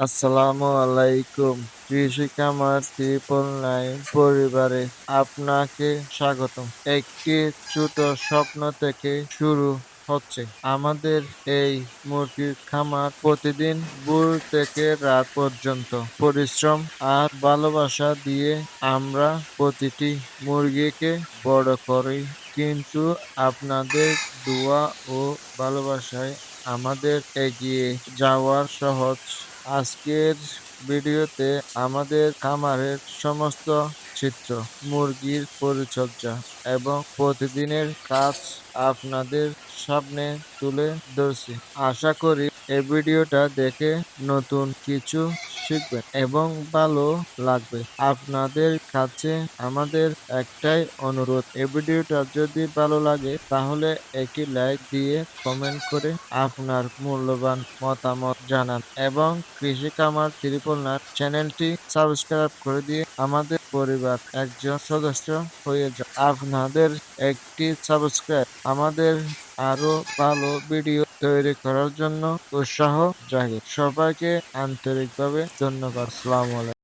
আসসালামু আলাইকুম। কৃষি খামার 999 পরিবারে আপনাকে স্বাগতম। একটি ছোট স্বপ্ন থেকে শুরু হচ্ছে আমাদের এই মুরগির খামার। প্রতিদিন ভোর থেকে রাত পর্যন্ত পরিশ্রম আর ভালোবাসা দিয়ে আমরা প্রতিটি মুরগিকে বড় করি, কিন্তু আপনাদের দোয়া ও ভালোবাসায় আমাদের এগিয়ে যাওয়ার সহজ। আজকের ভিডিওতে আমাদের খামারের সমস্ত চিত্র, মুরগির পরিচর্যা এবং প্রতিদিনের কাজ আপনাদের সামনে তুলে ধরছি। আশা করি এই ভিডিওটা দেখে নতুন কিছু শিখবেন এবং ভালো লাগবে। আপনাদের কাছে আমাদের একটাই অনুরোধ, এই ভিডিওটা যদি ভালো লাগে তাহলে একটি লাইক দিয়ে কমেন্ট করে আপনার মূল্যবান মতামত জানান এবং কৃষি খামার 999 চ্যানেলটি সাবস্ক্রাইব করে দিয়ে আমাদের পরিবার একজন সদস্য হয়ে যান। আপনাদের একটি সাবস্ক্রাইব আমাদের আরো ভালো ভিডিও তৈরি করার জন্য উৎসাহ জাগে। সবাইকে আন্তরিকভাবে ধন্যবাদ। আসসালামু আলাইকুম।